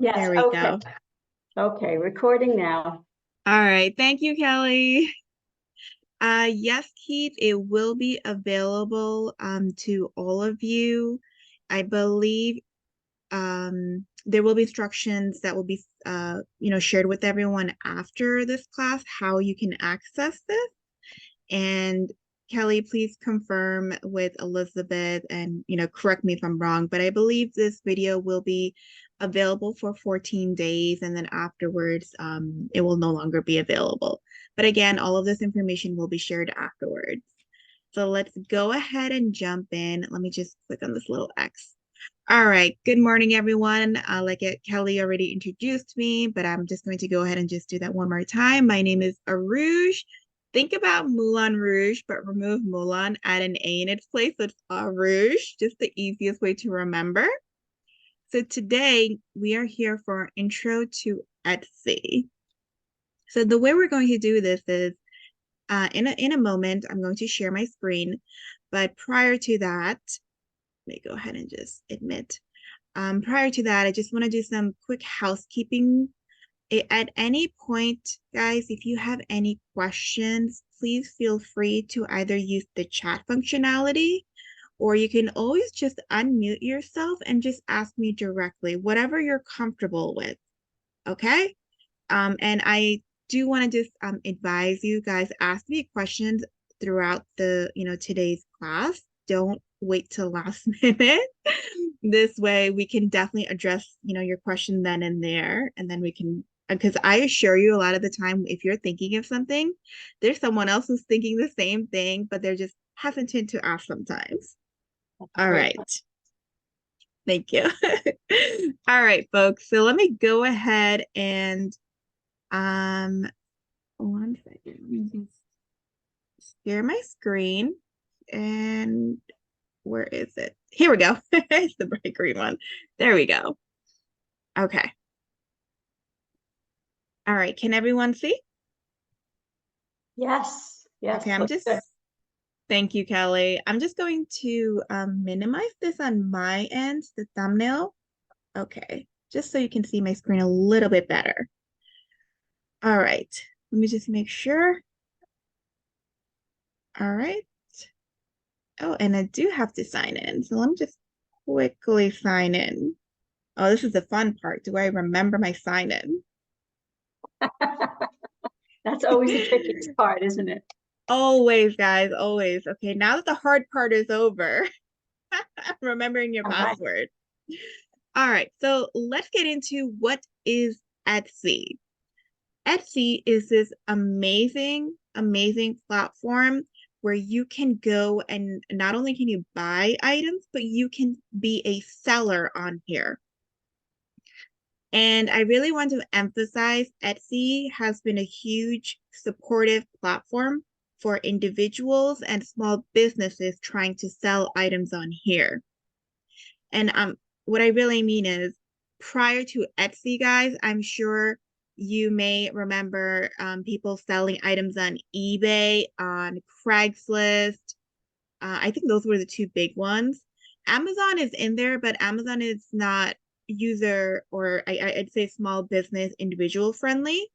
Yes, There we okay. go. Okay, recording now. All right. Thank you, Kelly. Yes, Keith, it will be available to all of you. I believe there will be instructions that will be shared with everyone after this class how you can access this. And Kelly, please confirm with Elizabeth and, correct me if I'm wrong, but I believe this video will be available for 14 days and then afterwards, it will no longer be available. But again, all of this information will be shared afterwards. So let's go ahead and jump in. Let me just click on this little X. All right. Good morning, everyone. Kelly already introduced me, but I'm just going to go ahead and just do that one more time. My name is Arouge. Think about Moulin Rouge, but remove Moulin, add an A in its place. So it's Arouge, just the easiest way to remember. So today we are here for intro to Etsy. So the way we're going to do this is in a moment, I'm going to share my screen. But prior to that, let me go ahead and just admit. Prior to that, I just want to do some quick housekeeping. At any point, guys, if you have any questions, please feel free to either use the chat functionality or you can always just unmute yourself and just ask me directly, whatever you're comfortable with. Okay? And I do want to just advise you guys, ask me questions throughout today's class. Don't wait till last minute. This way we can definitely address, your question then and there, and then we can, because I assure you a lot of the time, if you're thinking of something, there's someone else who's thinking the same thing, but they're just hesitant to ask sometimes. That's a All great right. point. Thank you. All right, folks. So let me go ahead and um one second. Let me just share my screen. And where is it? Here we go. It's the bright green one. There we go. Okay. All right. Can everyone see? Yes, Okay. yes, looks good. Thank you, Kelly. I'm just going to minimize this on my end, the thumbnail. Okay. Just so you can see my screen a little bit better. All right. Let me just make sure. All right. Oh, and I do have to sign in. So let me just quickly sign in. Oh, this is the fun part. Do I remember my sign in? That's always the trickiest part, isn't it? Always, guys, always. Okay, now that the hard part is over, remembering your All right. password. All right, so let's get into what is Etsy. Etsy is this amazing, amazing platform where you can go and not only can you buy items, but you can be a seller on here. And I really want to emphasize Etsy has been a huge supportive platform for individuals and small businesses trying to sell items on here. And what I really mean is prior to Etsy, guys, I'm sure you may remember people selling items on eBay, on Craigslist. I think those were the two big ones. Amazon is in there, but Amazon is not user or I'd say small business individual friendly,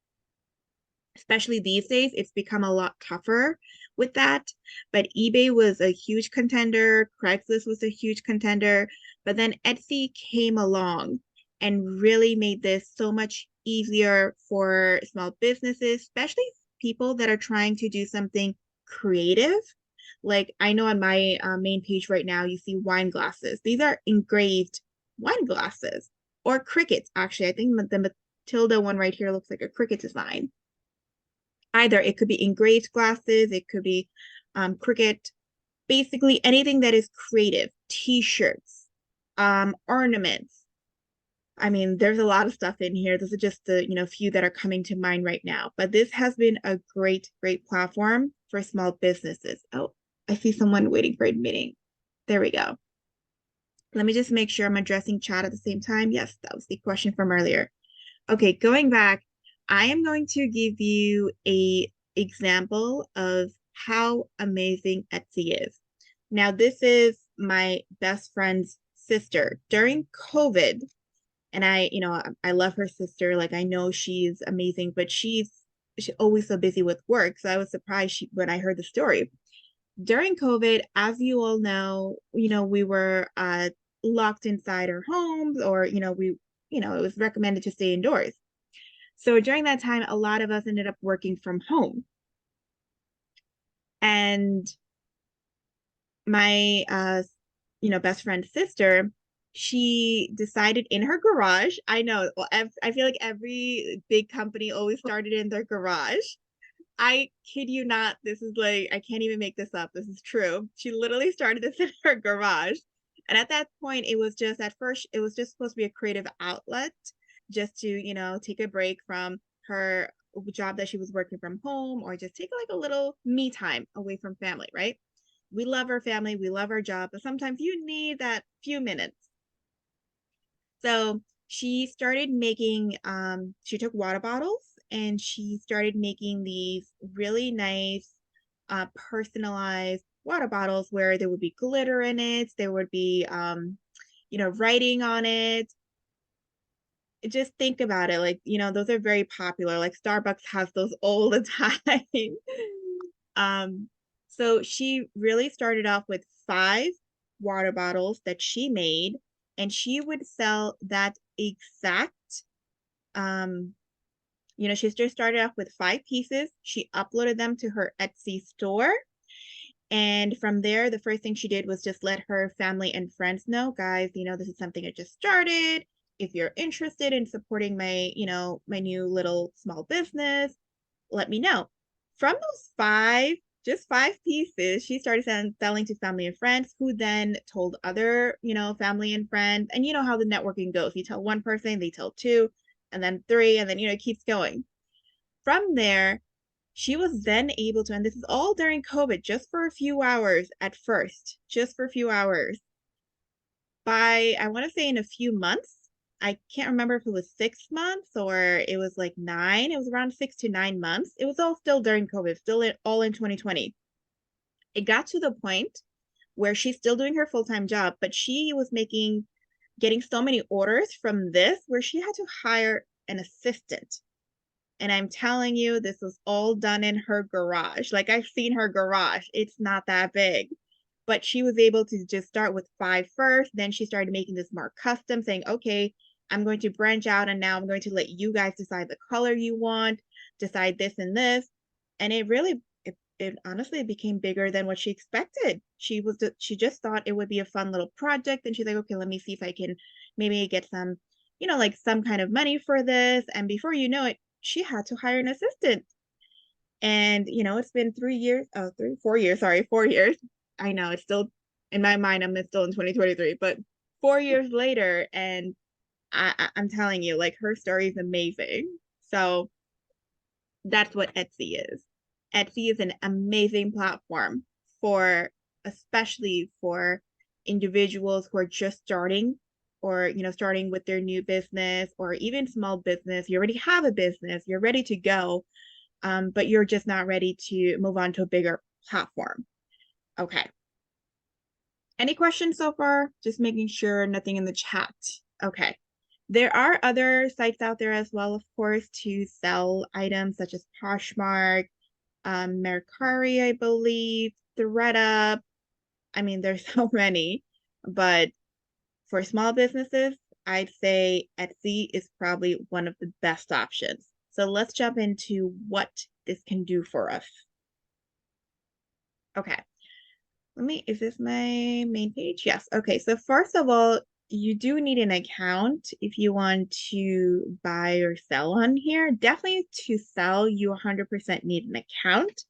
especially these days. It's become a lot tougher with that. But eBay was a huge contender, Craigslist was a huge contender, but then Etsy came along and really made this so much easier for small businesses, especially people that are trying to do something creative. Like I know on my main page right now, you see wine glasses. These are engraved wine glasses or crickets. Actually, I think the Matilda one right here looks like a cricket design. Either it could be engraved glasses, it could be cricket, basically anything that is creative, t-shirts, ornaments. I mean, there's a lot of stuff in here. Those are just the, few that are coming to mind right now. But this has been a great, great platform for small businesses. Oh, I see someone waiting for admitting. There we go. Let me just make sure I'm addressing chat at the same time. Yes, that was the question from earlier. Okay, going back, I am going to give you a example of how amazing Etsy is. Now, this is my best friend's sister during COVID, And I love her sister. Like, I know she's amazing, but she's always so busy with work. So I was surprised when I heard the story. During COVID, as you all know, we were locked inside our homes, or, it was recommended to stay indoors. So during that time, a lot of us ended up working from home. And my best friend's sister, she decided in her garage. I know, well, I feel like every big company always started in their garage. I kid you not, this is like, I can't even make this up. This is true. She literally started this in her garage. And at that point, at first, it was just supposed to be a creative outlet, just to, take a break from her job that she was working from home, or just take like a little me time away from family, right? We love our family, we love our job, but sometimes you need that few minutes. So she took water bottles and she started making these really nice, personalized water bottles where there would be glitter in it. There would be, writing on it. Just think about it. Like, those are very popular. Like Starbucks has those all the time. Um, so she really started off with 5 water bottles that she made, and she would sell that exact, um, she just started off with 5 pieces. She uploaded them to her Etsy store. And from there, the first thing she did was just let her family and friends know, guys, this is something I just started. If you're interested in supporting my new little small business, let me know. From those just 5 pieces, she started selling to family and friends, who then told other, family and friends. And you know how the networking goes. You tell one person, they tell 2, and then 3, and then, it keeps going. From there, she was then able to, and this is all during COVID, just for a few hours at first, just for a few hours. By, I want to say in a few months, I can't remember if it was 6 months or it was like 9. It was around 6 to 9 months. It was all still during COVID, all in 2020. It got to the point where she's still doing her full-time job, but she was getting so many orders from this where she had to hire an assistant. And I'm telling you, this was all done in her garage. Like, I've seen her garage. It's not that big. But she was able to just start with 5 first. Then she started making this more custom, saying, okay, I'm going to branch out, and now I'm going to let you guys decide the color you want, decide this and this. And it honestly became bigger than what she expected. She just thought it would be a fun little project. And she's like, okay, let me see if I can maybe get some, like some kind of money for this. And before you know it, she had to hire an assistant. And, it's been 4 years, sorry, 4 years. I know it's still in my mind, I'm still in 2023, but 4 years later, and I'm telling you, like, her story is amazing. So that's what Etsy is. Etsy is an amazing platform especially for individuals who are just starting, or, starting with their new business, or even small business. You already have a business, you're ready to go, but you're just not ready to move on to a bigger platform. Okay. Any questions so far? Just making sure nothing in the chat. Okay. There are other sites out there as well, of course, to sell items such as Poshmark, Mercari, I believe, ThredUp. I mean, there's so many, but for small businesses, I'd say Etsy is probably one of the best options. So let's jump into what this can do for us. Okay. Is this my main page? Yes. Okay. So first of all, you do need an account if you want to buy or sell on here. Definitely to sell, you 100% need an account.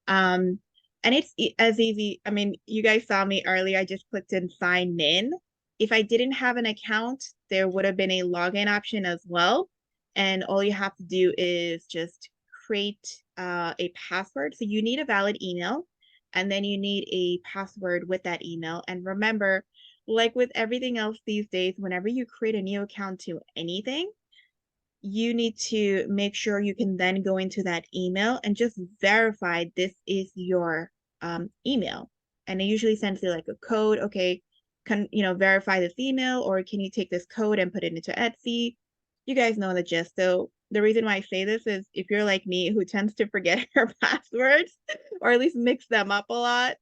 And it's as easy. I mean, you guys saw me earlier. I just clicked in sign in. If I didn't have an account, there would have been a login option as well. And all you have to do is just create a password. So you need a valid email, and then you need a password with that email. And remember, like with everything else these days, whenever you create a new account to anything, you need to make sure you can then go into that email and just verify this is your email. And it usually sends you like a code. Okay, verify this email, or can you take this code and put it into Etsy? You guys know the gist. So the reason why I say this is if you're like me who tends to forget her passwords or at least mix them up a lot,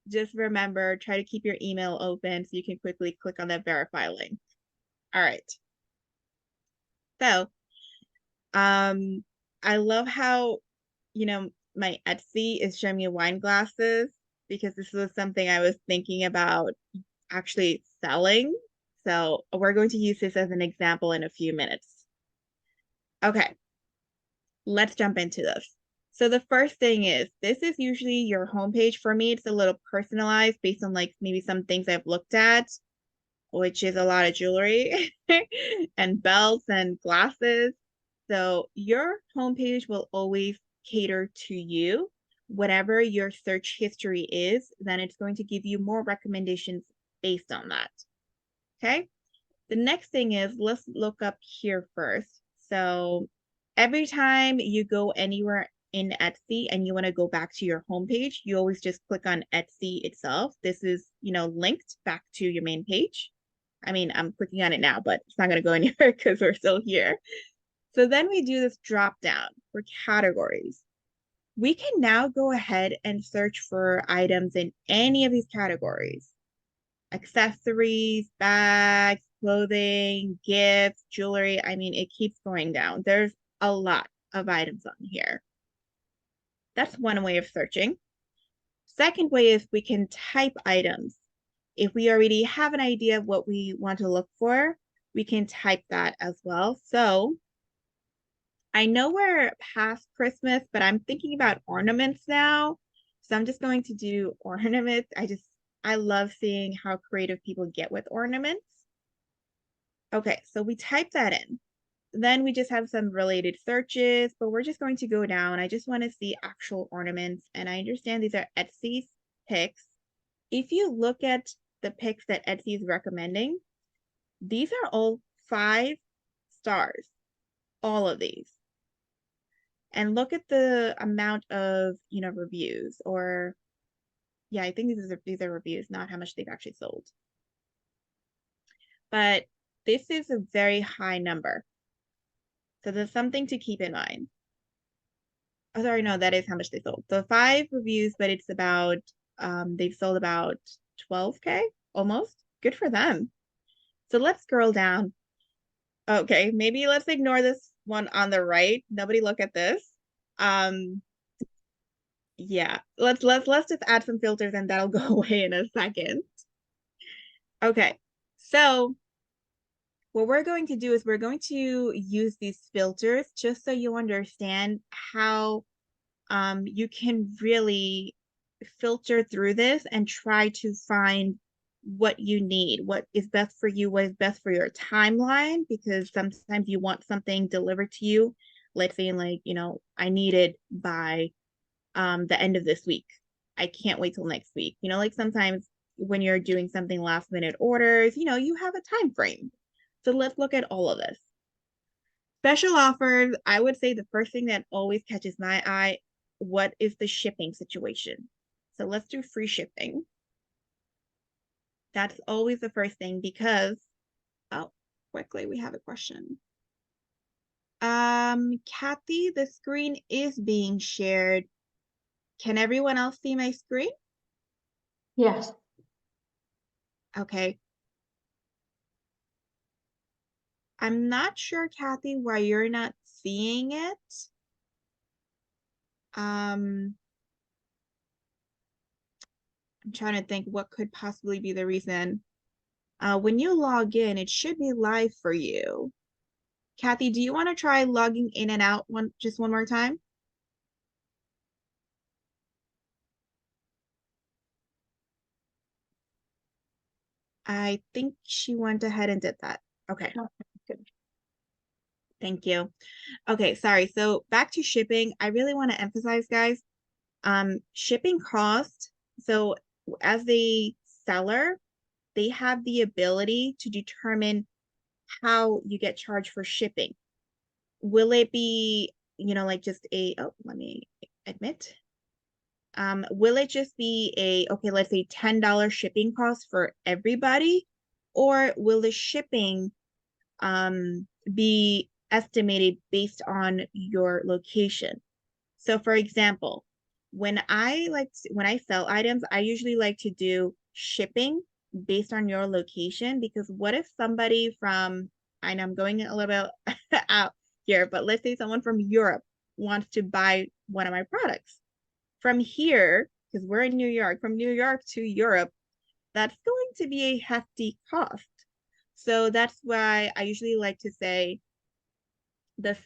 just remember, try to keep your email open so you can quickly click on that verify link. All right. So, I love how, my Etsy is showing me wine glasses because this was something I was thinking about actually selling. So we're going to use this as an example in a few minutes. Okay, let's jump into this. So the first thing is, this is usually your homepage. For me, it's a little personalized based on like maybe some things I've looked at, which is a lot of jewelry and belts and glasses. So your homepage will always cater to you. Whatever your search history is, then it's going to give you more recommendations based on that. Okay. The next thing is, let's look up here first. So every time you go anywhere in Etsy and you want to go back to your homepage, you always just click on Etsy itself. This is, linked back to your main page. I mean, I'm clicking on it now, but it's not going to go anywhere because we're still here. So then we do this drop down for categories. We can now go ahead and search for items in any of these categories: accessories, bags, clothing, gifts, jewelry. I mean, it keeps going down. There's a lot of items on here. That's one way of searching. Second way is we can type items. If we already have an idea of what we want to look for, we can type that as well. So I know we're past Christmas, but I'm thinking about ornaments now. So I'm just going to do ornaments. I love seeing how creative people get with ornaments. Okay, so we type that in. Then we just have some related searches, but we're just going to go down. I just want to see actual ornaments, and I understand these are Etsy's picks. If you look at the picks that Etsy is recommending, these are all 5 stars, all of these. And look at the amount of, reviews, or yeah, I think these are reviews, not how much they've actually sold. But this is a very high number. So there's something to keep in mind. Oh, sorry, no, that is how much they sold. So 5 reviews, but it's about, they've sold about 12K almost. Good for them. So let's scroll down. Okay, maybe let's ignore this one on the right. Nobody look at this. Yeah, let's just add some filters and that'll go away in a second. Okay, so what we're going to do is we're going to use these filters just so you understand how you can really filter through this and try to find what you need, what is best for you, what is best for your timeline, because sometimes you want something delivered to you, let's say like, I need it by the end of this week. I can't wait till next week. Like sometimes when you're doing something last minute orders, you have a time frame. So let's look at all of this. Special offers, I would say the first thing that always catches my eye, what is the shipping situation? So let's do free shipping. That's always the first thing because, oh, quickly, we have a question. Kathy, the screen is being shared. Can everyone else see my screen? Yes. Okay. I'm not sure, Kathy, why you're not seeing it. I'm trying to think what could possibly be the reason. When you log in, it should be live for you. Kathy, do you want to try logging in and out just one more time? I think she went ahead and did that. Okay. Okay, good. Thank you. Okay, sorry. So back to shipping. I really want to emphasize, guys, shipping cost. So as a seller, they have the ability to determine how you get charged for shipping. Will it be, like just oh, let me admit. will it just be okay, let's say $10 shipping cost for everybody, or will the shipping be estimated based on your location? So for example, when I sell items, I usually like to do shipping based on your location, because what if somebody from, I know I'm going a little bit out here, but let's say someone from Europe wants to buy one of my products. From here, because we're in New York, from New York to Europe, that's going to be a hefty cost. So that's why I usually like to say the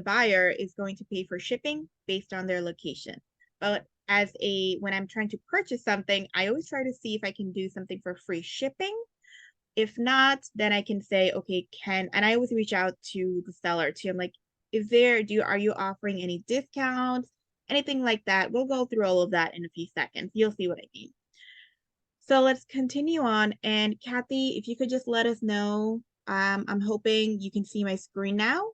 buyer is going to pay for shipping based on their location. But when I'm trying to purchase something, I always try to see if I can do something for free shipping. If not, then I can say, okay, and I always reach out to the seller too. I'm like, are you offering any discounts? Anything like that. We'll go through all of that in a few seconds. You'll see what I mean. So let's continue on. And Kathy, if you could just let us know, I'm hoping you can see my screen now.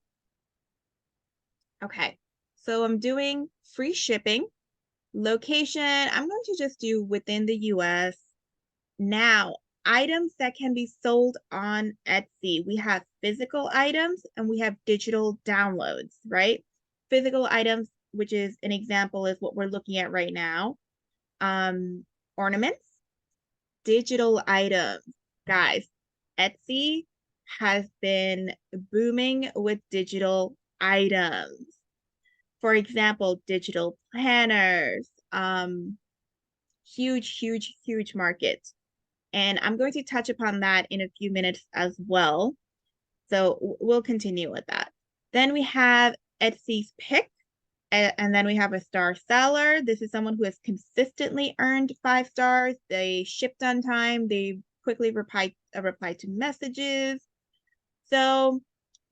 Okay, so I'm doing free shipping. Location, I'm going to just do within the US. Now, items that can be sold on Etsy. We have physical items and we have digital downloads, right? Physical items, which is an example, is what we're looking at right now. Ornaments, digital items. Guys, Etsy has been booming with digital items. For example, digital planners, huge, huge, huge market. And I'm going to touch upon that in a few minutes as well. So we'll continue with that. Then we have Etsy's Pick, and then we have a star seller. This is someone who has consistently earned 5 stars. They shipped on time. They quickly reply to messages. So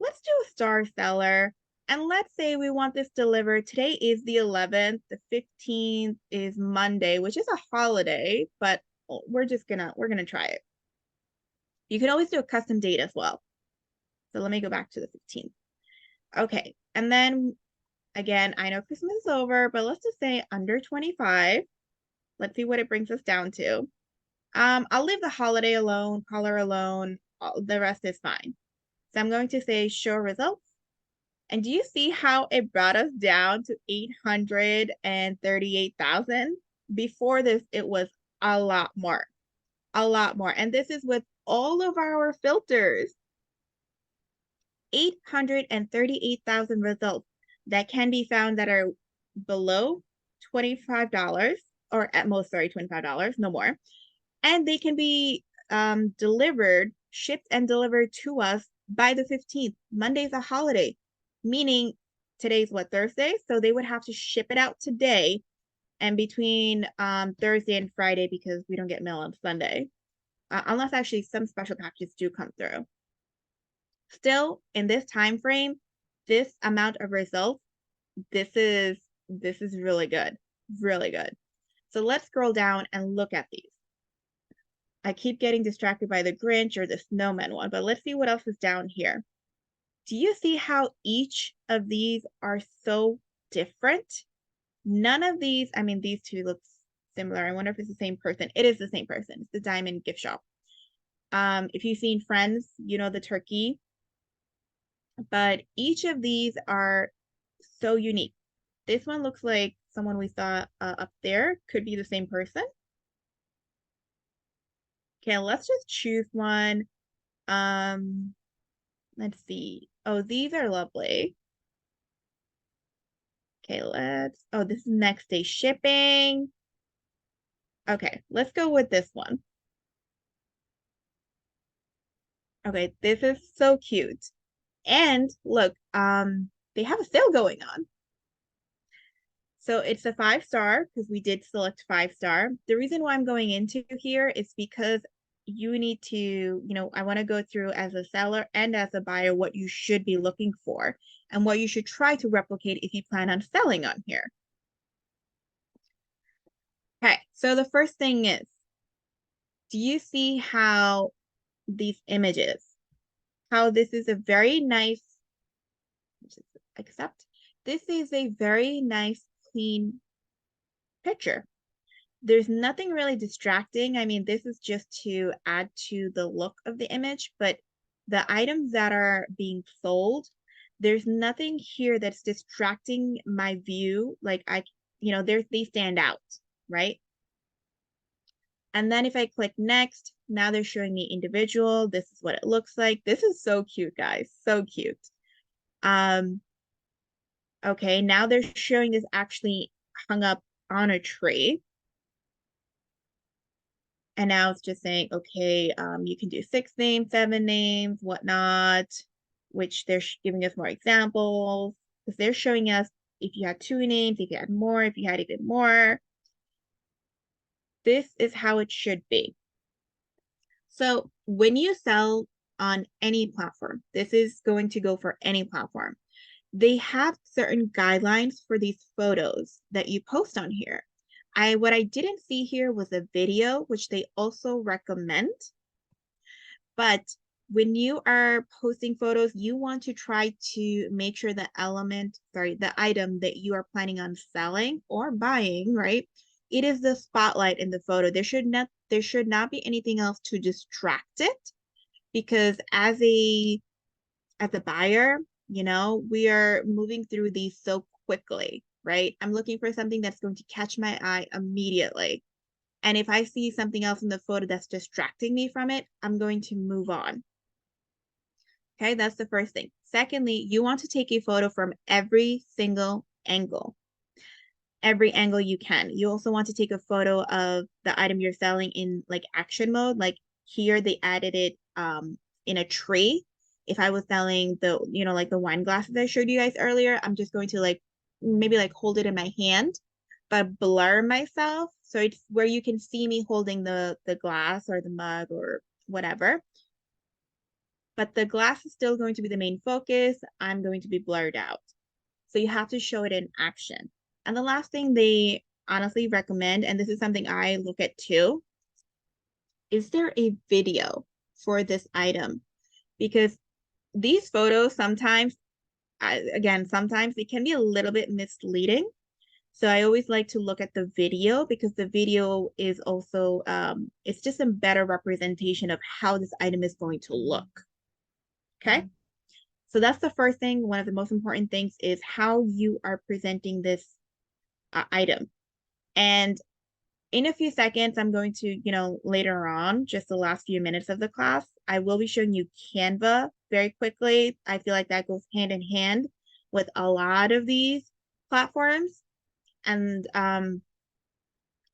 let's do a star seller. And let's say we want this delivered. Today is the 11th. The 15th is Monday, which is a holiday, but we're gonna try it. You can always do a custom date as well. So let me go back to the 15th. Okay, and then again, I know Christmas is over, but let's just say under 25. Let's see what it brings us down to. I'll leave the holiday alone, color alone. The rest is fine. So I'm going to say show results. And do you see how it brought us down to 838,000? Before this, it was a lot more, a lot more. And this is with all of our filters. 838,000 results that can be found that are below $25, or at most, sorry, $25, no more. And they can be shipped and delivered to us by the 15th. Monday's a holiday, meaning today's what, Thursday? So they would have to ship it out today and between Thursday and Friday, because we don't get mail on Sunday. Unless actually some special packages do come through. Still, in this time frame, this amount of results, this is really good, really good. So let's scroll down and look at these. I keep getting distracted by the Grinch or the snowman one, but let's see what else is down here. Do you see how each of these are so different? None of these, I mean, these two look similar. I wonder if it's the same person. It is the same person. It's the Diamond Gift Shop. If you've seen Friends, you know the turkey. But each of these are so unique. This one looks like someone we saw up there. Could be the same person. Okay, let's just choose one. Let's see. Oh, these are lovely. Okay, oh, this is next day shipping. Okay, let's go with this one. Okay, this is so cute. And look, they have a sale going on. So it's a 5-star because we did select 5-star. The reason why I'm going into here is because you need to, I want to go through as a seller and as a buyer what you should be looking for and what you should try to replicate if you plan on selling on here. Okay, so the first thing is, do you see how these images, how this is a very nice, accept, this is a very nice, clean picture. There's nothing really distracting. I mean, this is just to add to the look of the image, but the items that are being sold, there's nothing here that's distracting my view. Like they stand out, right? And then if I click next, now they're showing me individual. This is what it looks like. This is so cute, guys. So cute. Okay, now they're showing this actually hung up on a tree. And now it's just saying, okay, you can do 6 names, 7 names, whatnot, which they're giving us more examples because they're showing us if you had 2 names, if you had more, if you had even more. This is how it should be. So when you sell on any platform, this is going to go for any platform. They have certain guidelines for these photos that you post on here. What I didn't see here was a video, which they also recommend. But when you are posting photos, you want to try to make sure the item that you are planning on selling or buying, right? It is the spotlight in the photo. There should not be anything else to distract it, because as a buyer, we are moving through these so quickly, right? I'm looking for something that's going to catch my eye immediately. And if I see something else in the photo that's distracting me from it, I'm going to move on. Okay, that's the first thing. Secondly, you want to take a photo from every single angle you can. You also want to take a photo of the item you're selling in like action mode. Like here, they added it in a tray. If I was selling the, like the wine glasses I showed you guys earlier, I'm just going to like maybe like hold it in my hand, but blur myself. So it's where you can see me holding the glass or the mug or whatever. But the glass is still going to be the main focus. I'm going to be blurred out. So you have to show it in action. And the last thing they honestly recommend, and this is something I look at too, is there a video for this item? Because these photos sometimes it can be a little bit misleading. So I always like to look at the video, because the video is also, it's just a better representation of how this item is going to look. Okay. So that's the first thing. One of the most important things is how you are presenting this item. And in a few seconds, I'm going to, later on, just the last few minutes of the class, I will be showing you Canva very quickly. I feel like that goes hand in hand with a lot of these platforms. And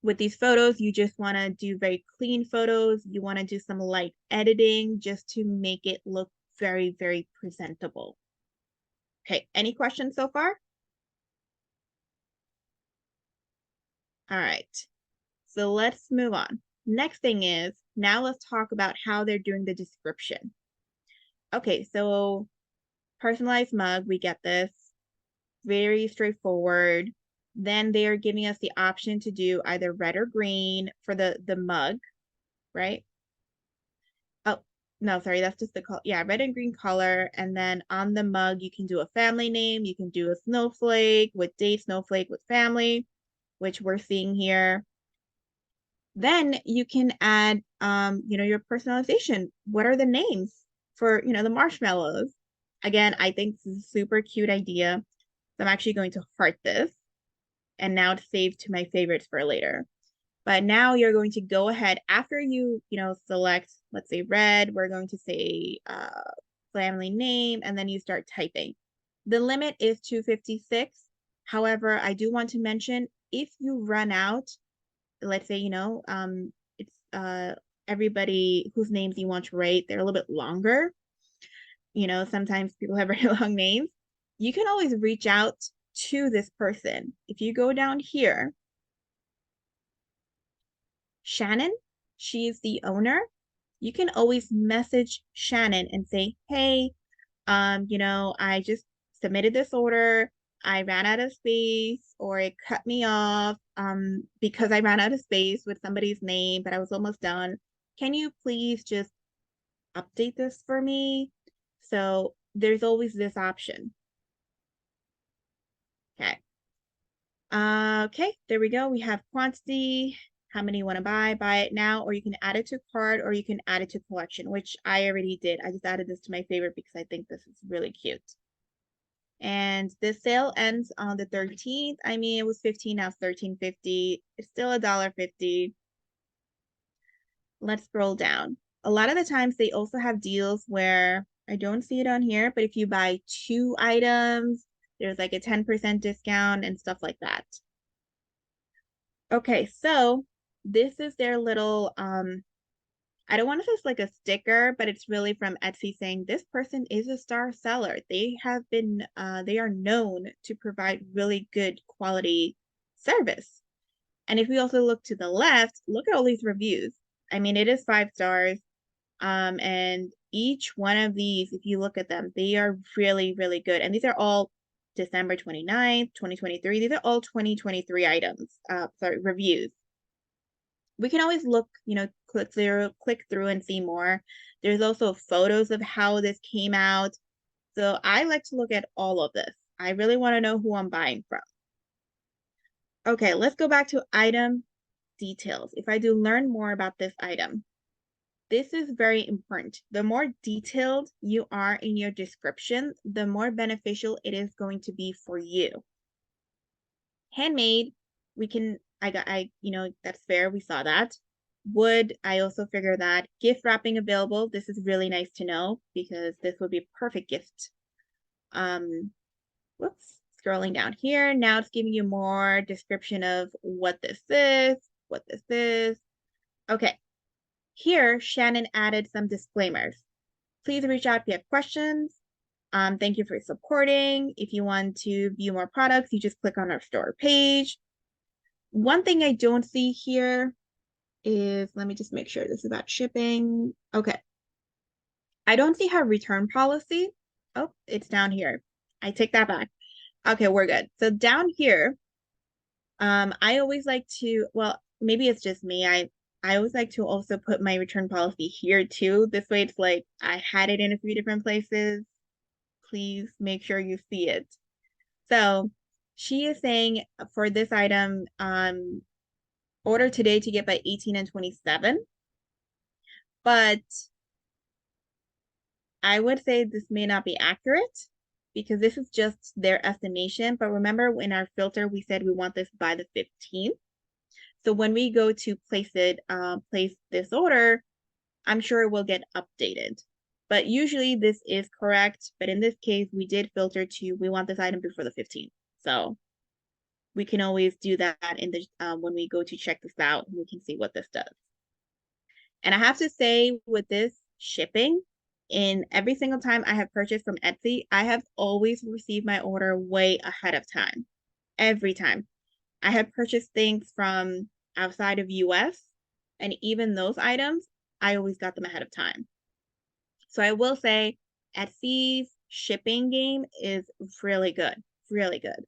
with these photos, you just want to do very clean photos. You want to do some light editing just to make it look very, very presentable. Okay, any questions so far? All right, so let's move on. Next thing is, now let's talk about how they're doing the description. Okay, so personalized mug, we get this. Very straightforward. Then they are giving us the option to do either red or green for the mug, right? Oh, no, sorry, that's just the color. Yeah, red and green color. And then on the mug, you can do a family name. You can do a snowflake with date, snowflake with family, which we're seeing here. Then you can add, your personalization. What are the names for, the marshmallows? Again, I think this is a super cute idea. So I'm actually going to heart this. And now it's saved to my favorites for later. But now you're going to go ahead after you, select, let's say red, we're going to say family name, and then you start typing. The limit is 256. However, I do want to mention, if you run out, let's say, it's everybody whose names you want to write, they're a little bit longer. Sometimes people have very long names. You can always reach out to this person. If you go down here, Shannon, she's the owner. You can always message Shannon and say, hey, I just submitted this order. I ran out of space, or it cut me off because I ran out of space with somebody's name, but I was almost done. Can you please just update this for me? So there's always this option. Okay. Okay, there we go. We have quantity, how many you want to buy it now, or you can add it to cart, or you can add it to collection, which I already did. I just added this to my favorite because I think this is really cute. And this sale ends on the 13th. I mean, it was 15, now it's 13.50. It's still $1.50. Let's scroll down. A lot of the times they also have deals where I don't see it on here, but if you buy 2 items, there's like a 10% discount and stuff like that. Okay, so this is their little I don't want to say it's like a sticker, but it's really from Etsy saying this person is a star seller. They have been they are known to provide really good quality service. And if we also look to the left, look at all these reviews. I mean, it is 5 stars. And each one of these, if you look at them, they are really, really good. And these are all December 29th, 2023. These are all 2023 items, reviews. We can always look, click through and see more. There's also photos of how this came out. So I like to look at all of this. I really want to know who I'm buying from. Okay, let's go back to item details. If I do learn more about this item, this is very important. The more detailed you are in your description, the more beneficial it is going to be for you. Handmade, that's fair. We saw that. Wood, I also figure that. Gift wrapping available. This is really nice to know because this would be a perfect gift. Whoops, scrolling down here. Now it's giving you more description of what this is. Okay. Here, Shannon added some disclaimers. Please reach out if you have questions. Thank you for supporting. If you want to view more products, you just click on our store page. One thing I don't see here is, let me just make sure this is about shipping. Okay. I don't see her return policy. Oh, it's down here. I take that back. Okay, we're good. So down here, I always like to, well, maybe it's just me. I always like to also put my return policy here too. This way it's like I had it in a few different places. Please make sure you see it. So she is saying for this item, order today to get by 18 and 27. But I would say this may not be accurate because this is just their estimation. But remember, in our filter, we said we want this by the 15th. So when we go to place this order, I'm sure it will get updated. But usually this is correct. But in this case, we did filter to, we want this item before the 15th. So we can always do that in the when we go to check this out, and we can see what this does. And I have to say, with this shipping, in every single time I have purchased from Etsy, I have always received my order way ahead of time. Every time. I have purchased things from outside of US, and even those items, I always got them ahead of time. So I will say Etsy's shipping game is really good, really good.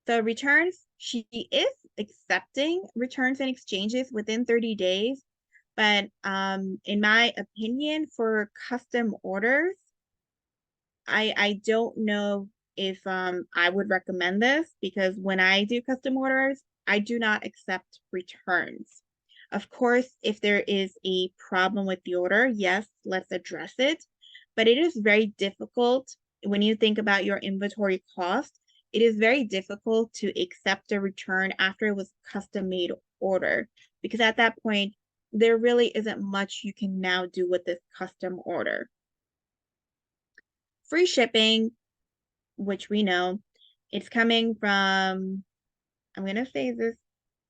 So returns, she is accepting returns and exchanges within 30 days. But in my opinion, for custom orders, I don't know if I would recommend this because when I do custom orders, I do not accept returns. Of course, if there is a problem with the order, yes, let's address it. But it is very difficult when you think about your inventory cost. It is very difficult to accept a return after it was custom made order because at that point, there really isn't much you can now do with this custom order. Free shipping, which we know, it's coming from, I'm going to say this,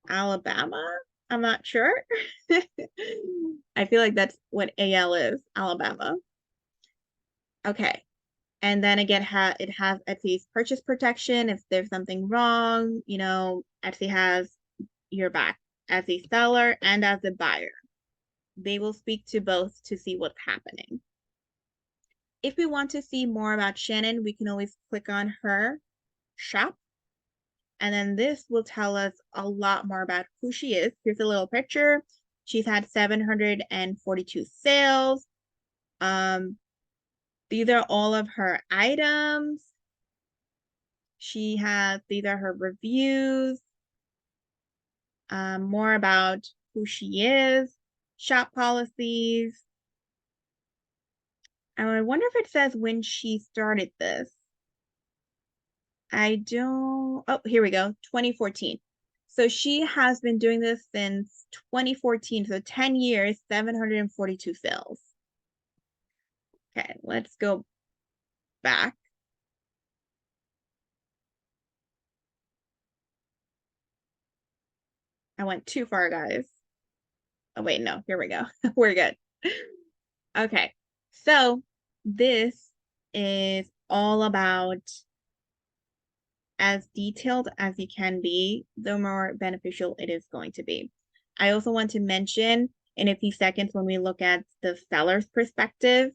Alabama. I'm not sure. I feel like that's what AL is, Alabama. Okay. And then again, it has Etsy's purchase protection. If there's something wrong, Etsy has your back as a seller and as a buyer. They will speak to both to see what's happening. If we want to see more about Shannon, we can always click on her shop. And then this will tell us a lot more about who she is. Here's a little picture. She's had 742 sales. These are all of her items. these are her reviews, more about who she is, shop policies. And I wonder if it says when she started this. I don't, oh, here we go, 2014. So she has been doing this since 2014, so 10 years, 742 sales. Okay, let's go back. I went too far, guys. Oh, wait, no, here we go. We're good. Okay, so this is all about as detailed as you can be, the more beneficial it is going to be. I also want to mention in a few seconds when we look at the seller's perspective,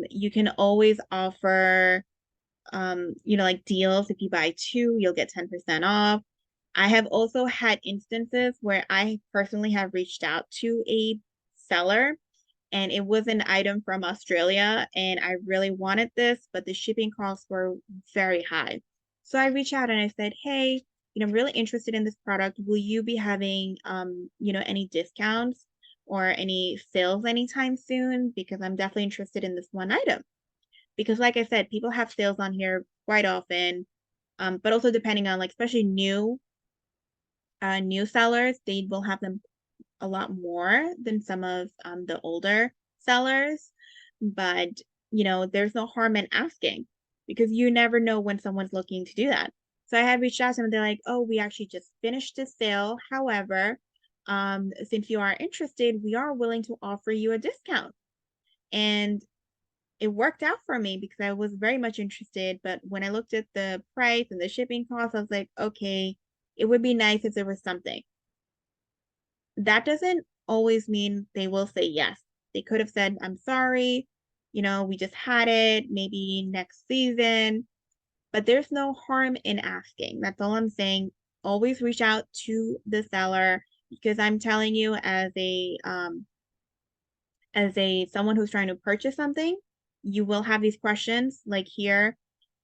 you can always offer, like deals. If you buy two, you'll get 10% off. I have also had instances where I personally have reached out to a seller and it was an item from Australia and I really wanted this, but the shipping costs were very high. So I reached out and I said, hey, I'm really interested in this product. Will you be having, any discounts or any sales anytime soon? Because I'm definitely interested in this one item. Because like I said, people have sales on here quite often, but also depending on like, especially new sellers, they will have them a lot more than some of the older sellers. But, there's no harm in asking because you never know when someone's looking to do that. So I had reached out to them and they're like, oh, we actually just finished this sale. However, since you are interested, we are willing to offer you a discount. And it worked out for me because I was very much interested. But when I looked at the price and the shipping costs, I was like, okay, it would be nice if there was something. That doesn't always mean they will say yes. They could have said, I'm sorry, we just had it, maybe next season, but there's no harm in asking. That's all I'm saying. Always reach out to the seller because I'm telling you as a someone who's trying to purchase something, you will have these questions like here.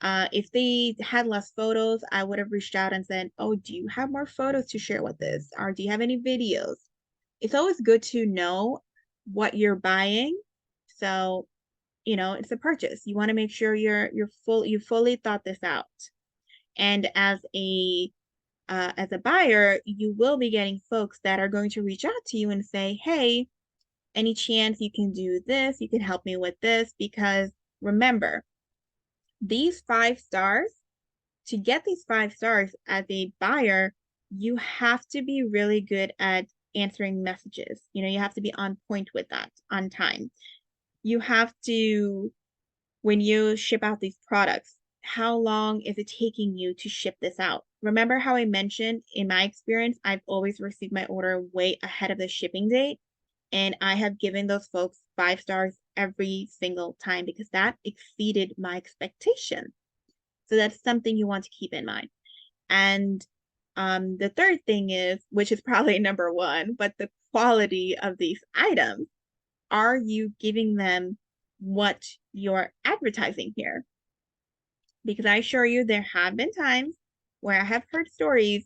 If they had less photos, I would have reached out and said, oh, do you have more photos to share with this? Or do you have any videos? It's always good to know what you're buying. So, it's a purchase. You want to make sure you fully thought this out. And as a buyer, you will be getting folks that are going to reach out to you and say, hey, any chance you can do this? You can help me with this because remember, these 5 stars, to get these 5 stars as a buyer, you have to be really good at answering messages. You have to be on point with that, on time. You have to, when you ship out these products, how long is it taking you to ship this out? Remember how I mentioned in my experience, I've always received my order way ahead of the shipping date. And I have given those folks 5 stars every single time because that exceeded my expectation. So that's something you want to keep in mind. And the third thing is, which is probably number one, but the quality of these items. Are you giving them what you're advertising here? Because I assure you, there have been times where I have heard stories,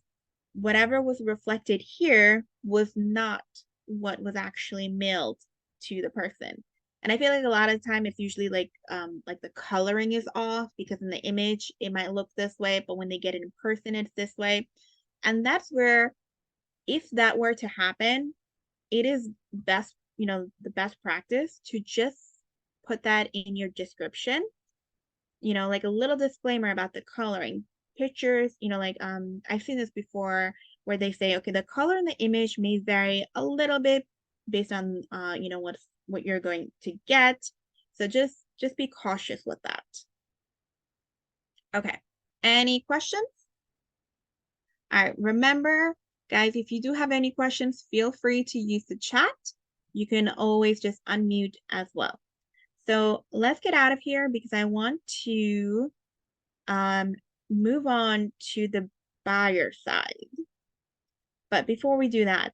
whatever was reflected here was not what was actually mailed to the person. And I feel like a lot of the time it's usually like the coloring is off because in the image it might look this way, but when they get it in person, it's this way. And that's where, if that were to happen, it is best, the best practice to just put that in your description, like a little disclaimer about the coloring. Pictures, I've seen this before where they say, okay, the color in the image may vary a little bit based on what you're going to get. So just be cautious with that. Okay. Any questions? All right. Remember, guys, if you do have any questions, feel free to use the chat. You can always just unmute as well. So let's get out of here because I want to move on to the buyer side. But before we do that,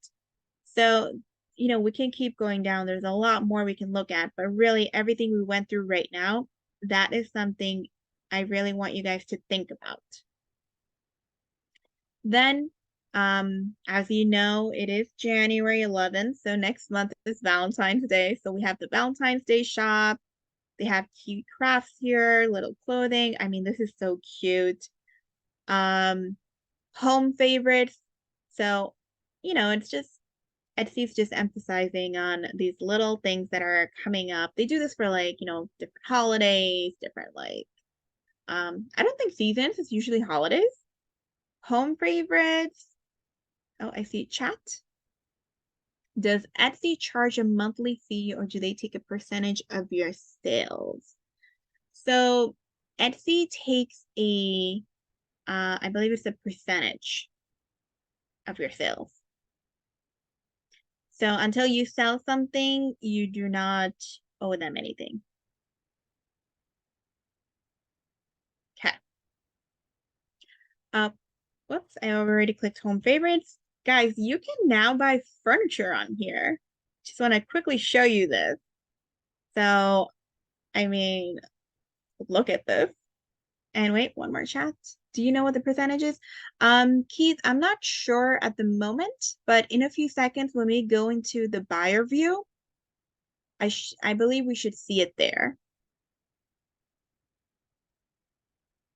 so, we can keep going down. There's a lot more we can look at, but really everything we went through right now, that is something I really want you guys to think about. Then, as you know, it is January 11th, so next month is Valentine's Day. So we have the Valentine's Day shop. They have cute crafts here, little clothing. I mean, this is so cute. Home favorites. So, it's just Etsy's just emphasizing on these little things that are coming up. They do this for different holidays, different I don't think seasons, it's usually holidays. Home favorites. Oh, I see chat. Does Etsy charge a monthly fee or do they take a percentage of your sales? So Etsy takes I believe it's a percentage of your sales. So until you sell something, you do not owe them anything. Okay. Whoops, I already clicked home favorites. Guys, you can now buy furniture on here. Just want to quickly show you this. So, I mean, look at this. And wait, one more chat. Do you know what the percentage is? Keith, I'm not sure at the moment, but in a few seconds when we go into the buyer view, I believe we should see it there.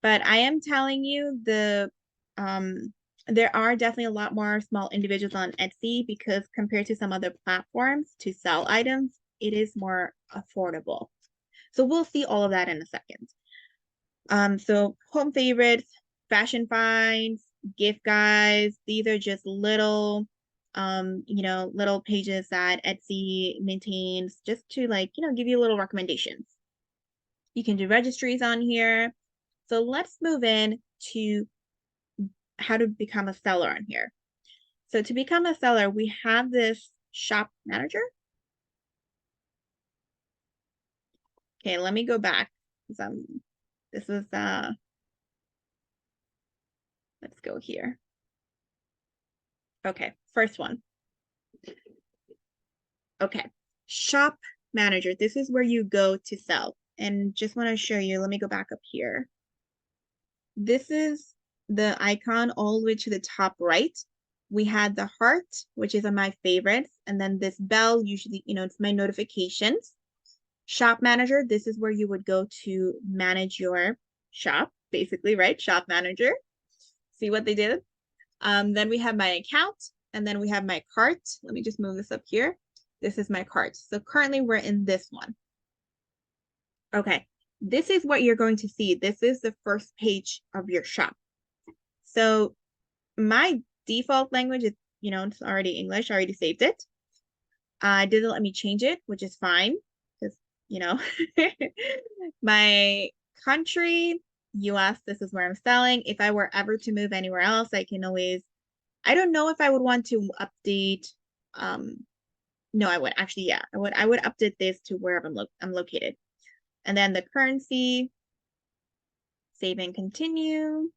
But I am telling you there are definitely a lot more small individuals on Etsy because compared to some other platforms to sell items, it is more affordable. So we'll see all of that in a second. So home favorites, fashion finds, gift guides, these are just little little pages that Etsy maintains just to give you little recommendations. You can do registries on here. So let's move in to how to become a seller on here. So to become a seller, we have this shop manager. Okay, let me go back. This was let's go here. Okay, first one. Okay, shop manager. This is where you go to sell. And just want to show you, let me go back up here. This is the icon all the way to the top right. We had the heart, which is on my favorites. And then this bell, usually, it's my notifications. Shop manager, this is where you would go to manage your shop, basically, right? Shop manager. See what they did? Then we have my account, and then we have my cart. Let me just move this up here. This is my cart. So currently we're in this one. Okay, this is what you're going to see. This is the first page of your shop. So my default language is, it's already English. I already saved it. It didn't let me change it, which is fine because, my country, US, this is where I'm selling. If I were ever to move anywhere else, I can always, I don't know if I would want to update. No, I would actually, yeah, I would update this to wherever I'm located. And then the currency, save and continue.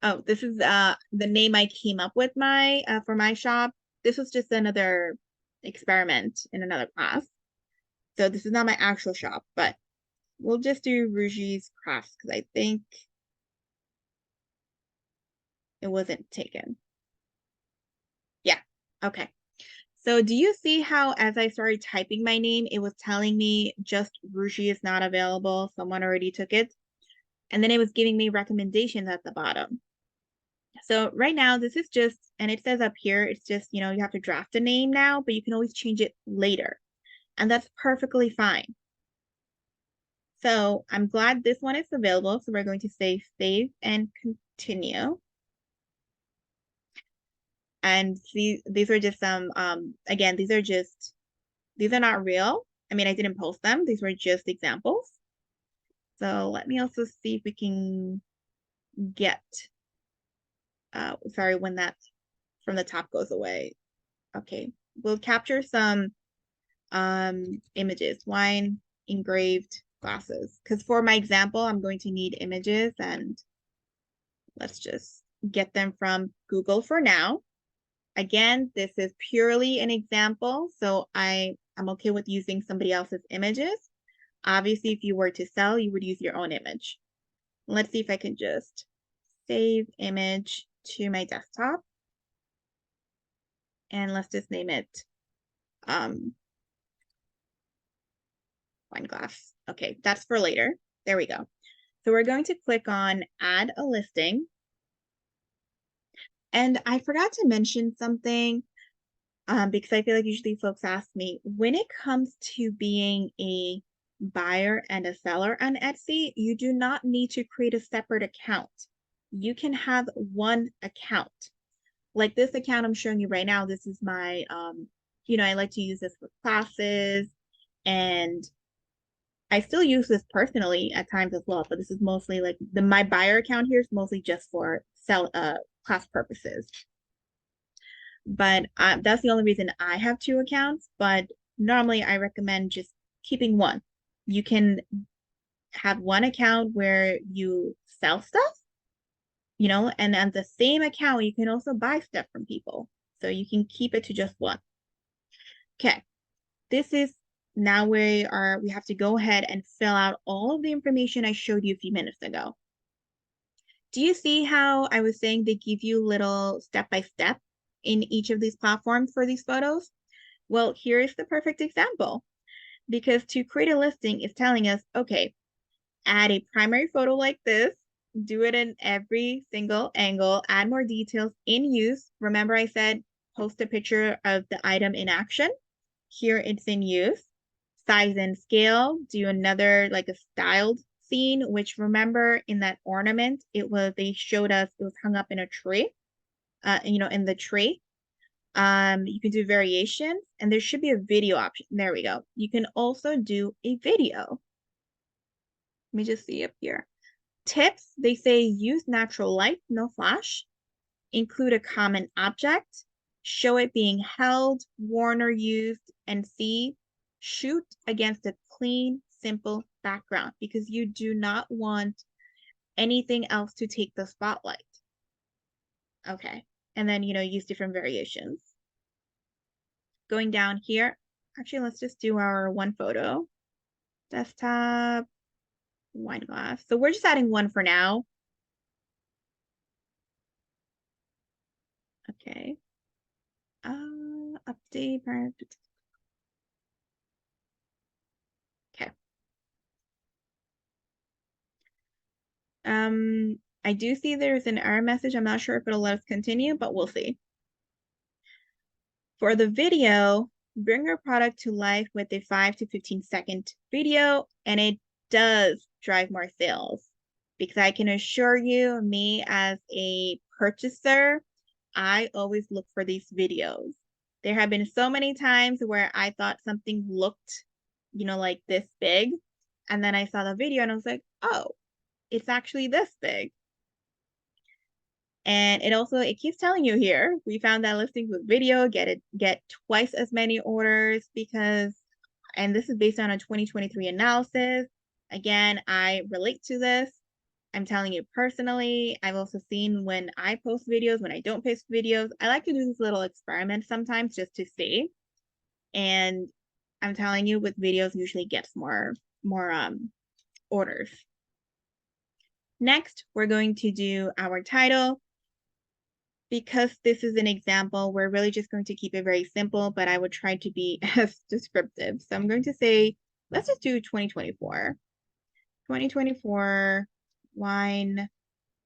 Oh, this is the name I came up with for my shop. This was just another experiment in another class. So this is not my actual shop, but we'll just do Ruji's Crafts because I think it wasn't taken. Yeah, okay. So do you see how as I started typing my name, it was telling me just Ruji is not available. Someone already took it. And then it was giving me recommendations at the bottom. So right now, this is just, and it says up here, it's just, you have to draft a name now, but you can always change it later. And that's perfectly fine. So I'm glad this one is available. So we're going to say save and continue. And these are just some, again, these are not real. I mean, I didn't post them. These were just examples. So let me also see if we can get, sorry, when that from the top goes away. Okay, we'll capture some images, wine engraved glasses. Because for my example, I'm going to need images and let's just get them from Google for now. Again, this is purely an example, so I'm okay with using somebody else's images. Obviously, if you were to sell, you would use your own image. Let's see if I can just save image to my desktop. And let's just name it wine glass. Okay, that's for later. There we go. So we're going to click on add a listing. And I forgot to mention something because I feel like usually folks ask me, when it comes to being a buyer and a seller on Etsy, you do not need to create a separate account. You can have one account. Like this account I'm showing you right now, this is my, I like to use this for classes, and I still use this personally at times as well, but this is mostly like my buyer account here is mostly just for class purposes. But that's the only reason I have two accounts, but normally I recommend just keeping one. You can have one account where you sell stuff, and on the same account, you can also buy stuff from people. So you can keep it to just one. Okay, this is now we have to go ahead and fill out all of the information I showed you a few minutes ago. Do you see how I was saying they give you little step-by-step in each of these platforms for these photos? Well, here is the perfect example, because to create a listing is telling us, okay, add a primary photo like this, do it in every single angle, add more details in use. Remember I said, post a picture of the item in action. Here it's in use. Size and scale, do another like a styled scene, which remember in that ornament, they showed us it was hung up in a tree, in the tree. You can do variations, and there should be a video option. There we go. You can also do a video. Let me just see up here. Tips, they say use natural light, no flash. Include a common object. Show it being held, worn, or used, and see. Shoot against a clean, simple background because you do not want anything else to take the spotlight. Okay. And then, use different variations. Going down here, actually, let's just do our one photo. Desktop, wine glass. So we're just adding one for now. Okay. Update. Okay. I do see there's an error message. I'm not sure if it'll let us continue, but we'll see. For the video, bring your product to life with a 5 to 15-second video, and it does drive more sales because I can assure you, me as a purchaser, I always look for these videos. There have been so many times where I thought something looked, like this big, and then I saw the video and I was like, oh, it's actually this big. And it keeps telling you here, we found that listings with video get twice as many orders and this is based on a 2023 analysis. Again, I relate to this. I'm telling you personally, I've also seen when I post videos, when I don't post videos, I like to do this little experiment sometimes just to see. And I'm telling you, with videos usually gets more orders. Next, we're going to do our title. Because this is an example, we're really just going to keep it very simple, but I would try to be as descriptive. So I'm going to say, let's just do 2024. 2024 wine,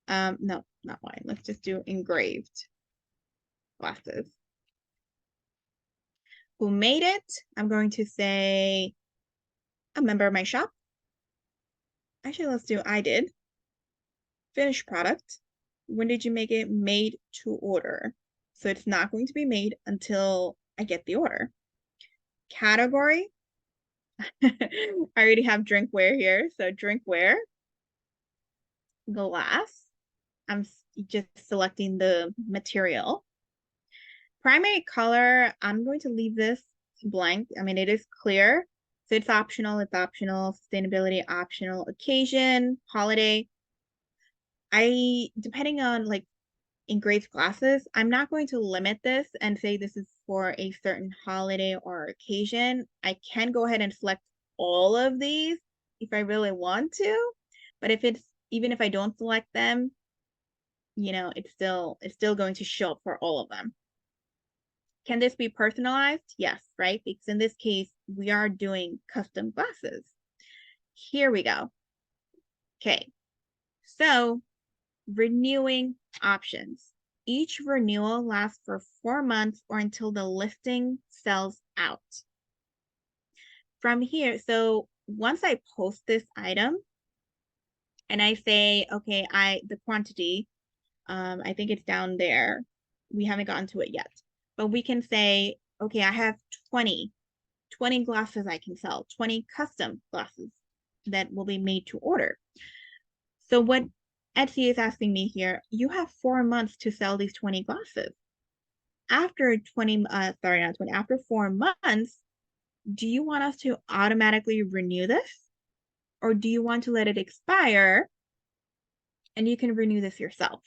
no, not wine. Let's just do engraved glasses. Who made it? I'm going to say a member of my shop. Actually, let's do I did. Finished product. When did you make it? Made to order. So it's not going to be made until I get the order. Category. I already have drinkware here. So drinkware. Glass. I'm just selecting the material. Primary color, I'm going to leave this blank. I mean, it is clear. So it's optional. It's optional. Sustainability, optional. Occasion, holiday. Depending on like engraved glasses, I'm not going to limit this and say this is for a certain holiday or occasion. I can go ahead and select all of these, if I really want to, but even if I don't select them, it's still going to show up for all of them. Can this be personalized? Yes, right? Because in this case, we are doing custom glasses. Here we go. Okay, so renewing options. Each renewal lasts for 4 months or until the listing sells out. From here, so once I post this item and I say, okay, the quantity, I think it's down there. We haven't gotten to it yet, but we can say, okay, I have 20 glasses I can sell, 20 custom glasses that will be made to order. So what Etsy is asking me here, you have 4 months to sell these 20 glasses. After 4 months, do you want us to automatically renew this? Or do you want to let it expire and you can renew this yourself?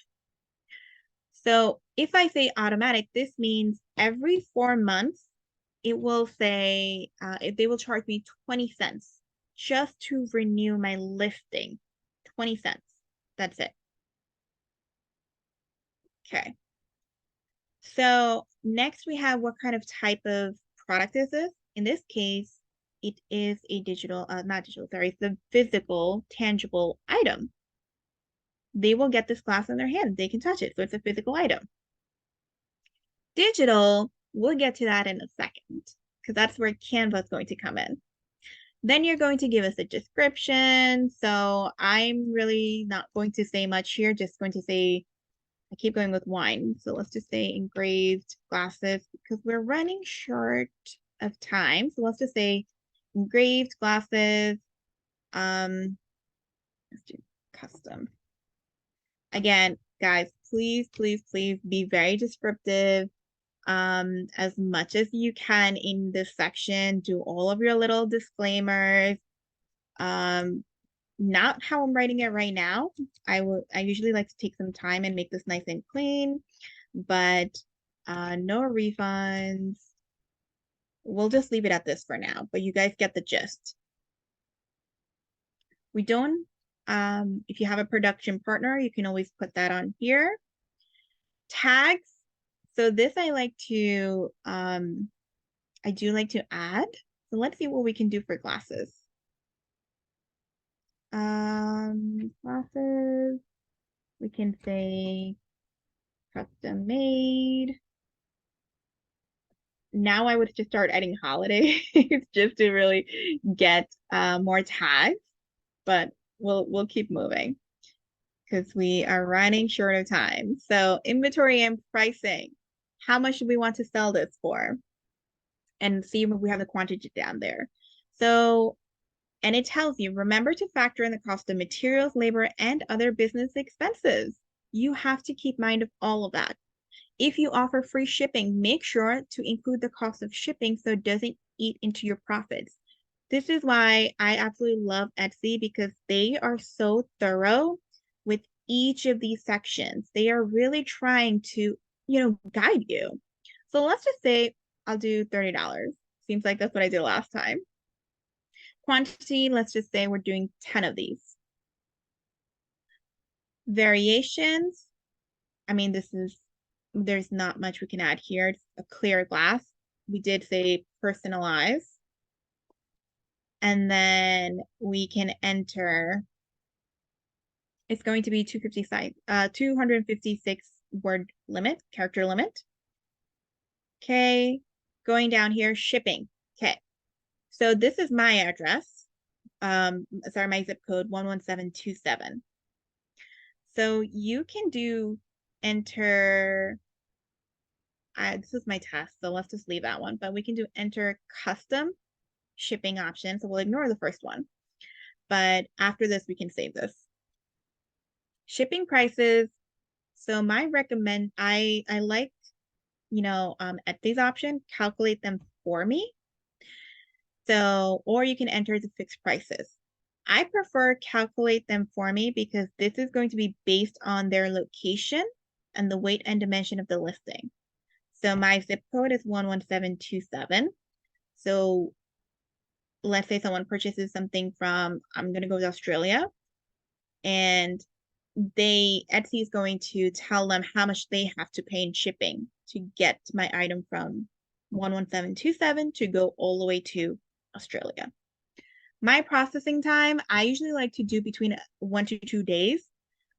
So if I say automatic, this means every 4 months, it will say, they will charge me 20 cents just to renew my listing. 20 cents. That's it. Okay. So next we have what kind of type of product is this? In this case, it is a not digital, sorry, it's a physical, tangible item. They will get this glass in their hand. They can touch it. So it's a physical item. Digital, we'll get to that in a second because that's where Canva is going to come in. Then you're going to give us a description. So I'm really not going to say much here, just going to say, I keep going with wine. So let's just say engraved glasses because we're running short of time. So let's just say engraved glasses. Let's do custom. Again, guys, please, please, please be very descriptive. As much as you can in this section, do all of your little disclaimers. Not how I'm writing it right now. I usually like to take some time and make this nice and clean, but no refunds. We'll just leave it at this for now, but you guys get the gist. We don't, if you have a production partner, you can always put that on here. Tags. So this I like to, I do like to add. So let's see what we can do for glasses. Glasses, we can say custom made. Now I would just start adding holidays just to really get more tags, but we'll keep moving because we are running short of time. So inventory and pricing. How much do we want to sell this for? And see if we have the quantity down there. So, and it tells you, remember to factor in the cost of materials, labor, and other business expenses. You have to keep mind of all of that. If you offer free shipping, make sure to include the cost of shipping so it doesn't eat into your profits. This is why I absolutely love Etsy because they are so thorough with each of these sections. They are really trying to, guide you. So let's just say I'll do $30. Seems like that's what I did last time. Quantity, let's just say we're doing 10 of these. Variations, I mean, there's not much we can add here. It's a clear glass. We did say personalize. And then we can enter, it's going to be 256 word limit, character limit. Okay, going down here, shipping. Okay, so this is my address. Sorry, my zip code 11727. So you can enter, this is my test, so let's just leave that one, but we can do enter custom shipping option. So we'll ignore the first one, but after this, we can save this. Shipping prices. So I like, Etsy's option, calculate them for me. So, or you can enter the fixed prices. I prefer calculate them for me because this is going to be based on their location and the weight and dimension of the listing. So my zip code is 11727. So let's say someone purchases something from, I'm going to go to Australia, and Etsy is going to tell them how much they have to pay in shipping to get my item from 11727 to go all the way to Australia. My processing time, I usually like to do between 1 to 2 days.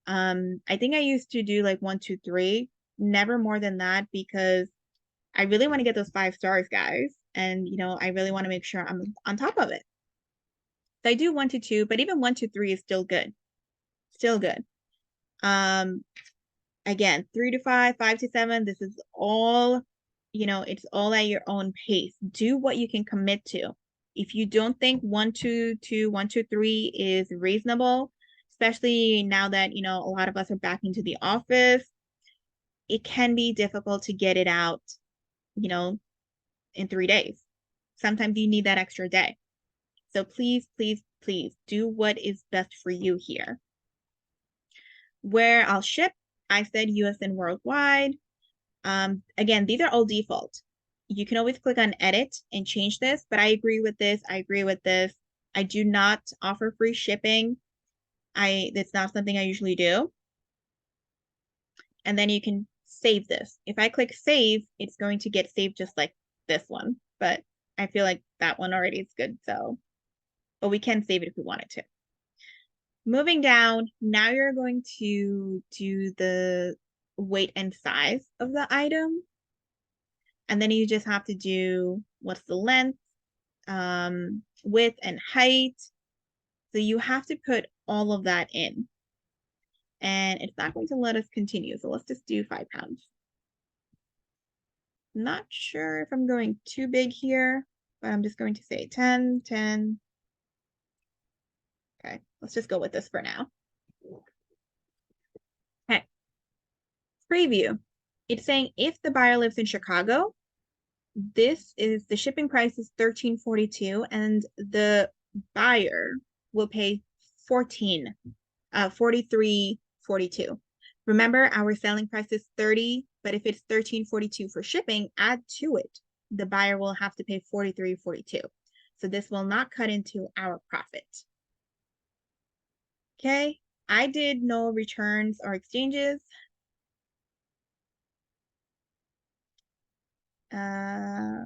I think I used to do like 1 to 3, never more than that, because I really want to get those 5 stars, guys. And, I really want to make sure I'm on top of it. So I do 1 to 2, but even 1 to 3 is still good. Still good. Again, 3 to 5, 5 to 7, this is all, it's all at your own pace. Do what you can commit to. If you don't think 1 to 2, 1 to 3 is reasonable, especially now that, a lot of us are back into the office, it can be difficult to get it out, in 3 days. Sometimes you need that extra day. So please, please, please do what is best for you here. Where I'll ship, I said US and worldwide. Again, these are all default. You can always click on edit and change this, but I agree with this. I agree with this. I do not offer free shipping. That's not something I usually do. And then you can save this. If I click save, it's going to get saved just like this one, but I feel like that one already is good. So, but we can save it if we wanted to. Moving down, now you're going to do the weight and size of the item. And then you just have to do what's the length, width, and height. So you have to put all of that in. And it's not going to let us continue. So let's just do 5 pounds. Not sure if I'm going too big here, but I'm just going to say 10, 10. Okay, let's just go with this for now. Okay. Preview. It's saying if the buyer lives in Chicago, this is the shipping price is $13.42 and the buyer will pay $43.42. Remember, our selling price is $30, but if it's $13.42 for shipping, add to it. The buyer will have to pay $43.42. So this will not cut into our profit. Okay, I did no returns or exchanges. Okay,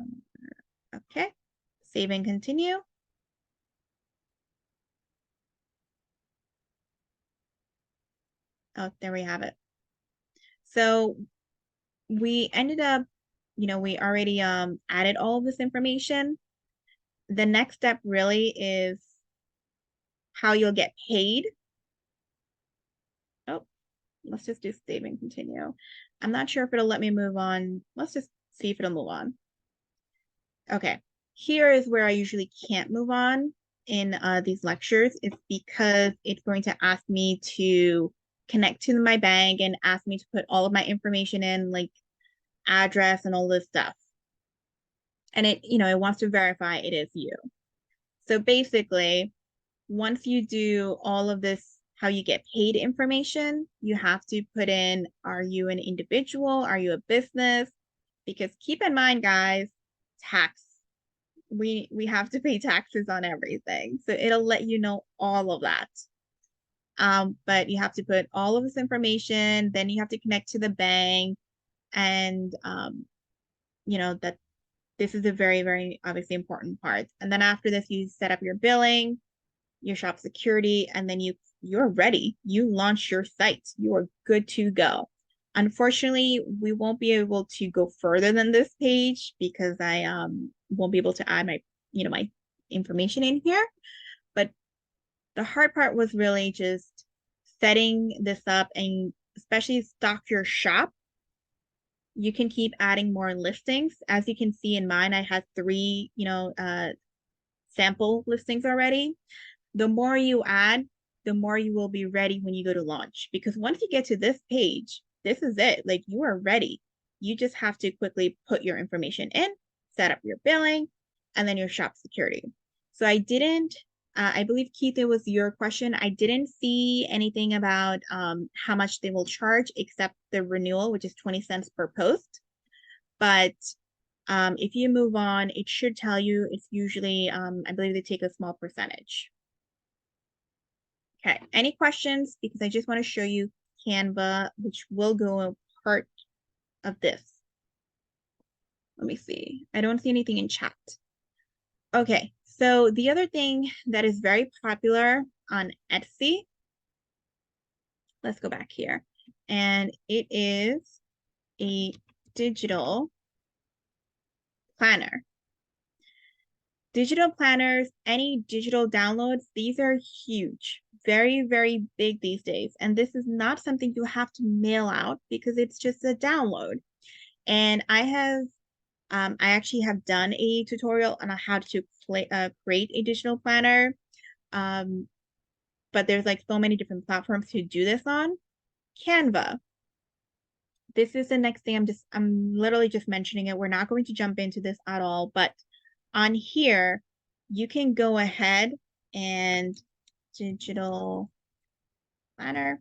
save and continue. Oh, there we have it. So we ended up, we already added all of this information. The next step really is how you'll get paid. Oh, let's just do save and continue. I'm not sure if it'll let me move on. Let's just see if it'll move on. Okay, here is where I usually can't move on in these lectures. It's because it's going to ask me to connect to my bank and ask me to put all of my information in, like address and all this stuff. And it wants to verify it is you. So basically, once you do all of this, how you get paid information, you have to put in, are you an individual? Are you a business? Because keep in mind, guys, tax. We have to pay taxes on everything. So it'll let you know all of that. But you have to put all of this information, then you have to connect to the bank, and that this is a very, very obviously important part. And then after this, you set up your billing, your shop security, and then you're ready. You launch your site. You are good to go. Unfortunately, we won't be able to go further than this page because I won't be able to add my my information in here. But the hard part was really just setting this up, and especially stock your shop. You can keep adding more listings. As you can see in mine, I had 3 sample listings already. The more you add, the more you will be ready when you go to launch. Because once you get to this page, this is it. Like, you are ready. You just have to quickly put your information in, set up your billing, and then your shop security. So I didn't, I believe, Keith, it was your question. I didn't see anything about how much they will charge except the renewal, which is 20 cents per post. But If you move on, it should tell you it's usually, I believe they take a small percentage. Okay, any questions? Because I just want to show you Canva, which will go a part of this. Let me see. I don't see anything in chat. Okay, so the other thing that is very popular on Etsy, let's go back here, and it is a digital planner. Digital planners, any digital downloads, these are huge, very, very big these days. And this is not something you have to mail out because it's just a download. And I actually have done a tutorial on how to create a digital planner. But there's like so many different platforms to do this on. Canva. This is the next thing I'm literally just mentioning it. We're not going to jump into this at all, but on here, you can go ahead and digital planner.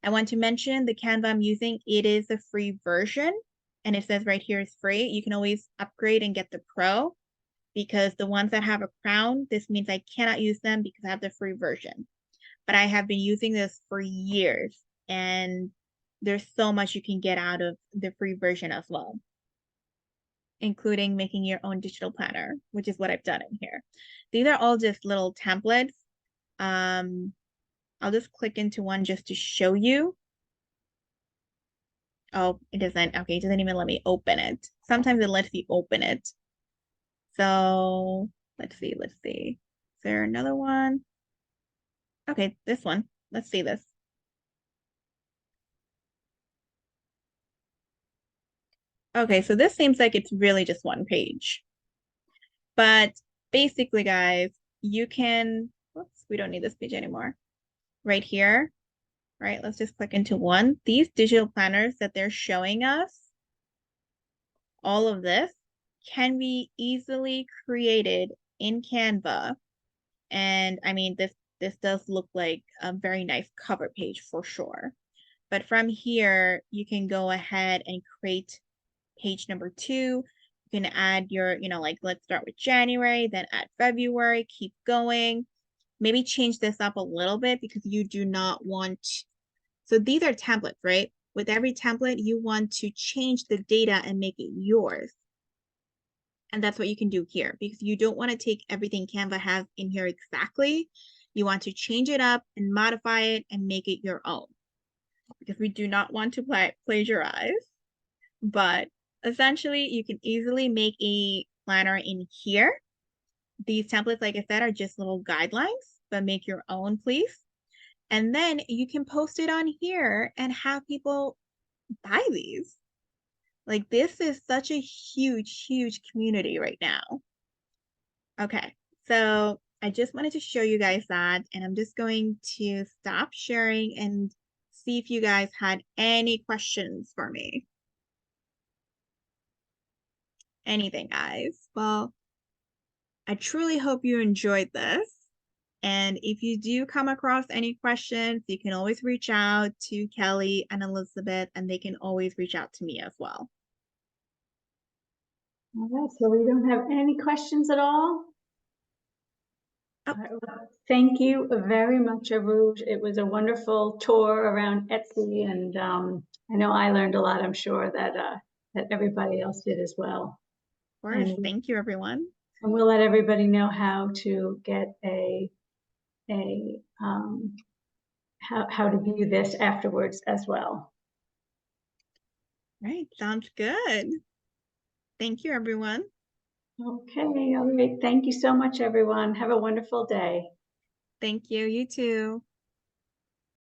I want to mention the Canva I'm using. It is the free version, and it says right here it's free. You can always upgrade and get the pro, because the ones that have a crown, this means I cannot use them because I have the free version. But I have been using this for years, and there's so much you can get out of the free version as well, including making your own digital planner, which is what I've done in here. These are all just little templates. I'll just click into one just to show you. Oh, it doesn't. Okay, it doesn't even let me open it. Sometimes it lets you open it. So let's see. Is there another one? Okay, this one. Let's see this. Okay, so this seems like it's really just one page. But basically, guys, you can, whoops, we don't need this page anymore. Right here, right? Let's just click into one. These digital planners that they're showing us, all of this can be easily created in Canva. And I mean, this does look like a very nice cover page for sure. But from here, you can go ahead and create page number 2. You can add your, like let's start with January, then add February, keep going. Maybe change this up a little bit because you do not want, so these are templates, right? With every template, you want to change the data and make it yours. And that's what you can do here, because you don't want to take everything Canva has in here exactly. You want to change it up and modify it and make it your own, because we do not want to plagiarize. But essentially, you can easily make a planner in here. These templates, like I said, are just little guidelines, but make your own, please. And then you can post it on here and have people buy these. Like, this is such a huge, huge community right now. Okay, so I just wanted to show you guys that, and I'm just going to stop sharing and see if you guys had any questions for me. Anything, guys. Well, I truly hope you enjoyed this. And if you do come across any questions, you can always reach out to Kelly and Elizabeth, and they can always reach out to me as well. All right, so we don't have any questions at all? Oh. All right, well, thank you very much, Aruj. It was a wonderful tour around Etsy, and I know I learned a lot. I'm sure that that everybody else did as well. Of course. Thank you, everyone. And we'll let everybody know how to get how to view this afterwards as well. Right, sounds good. Thank you, everyone. Okay, all right. Thank you so much, everyone. Have a wonderful day. Thank you. You too.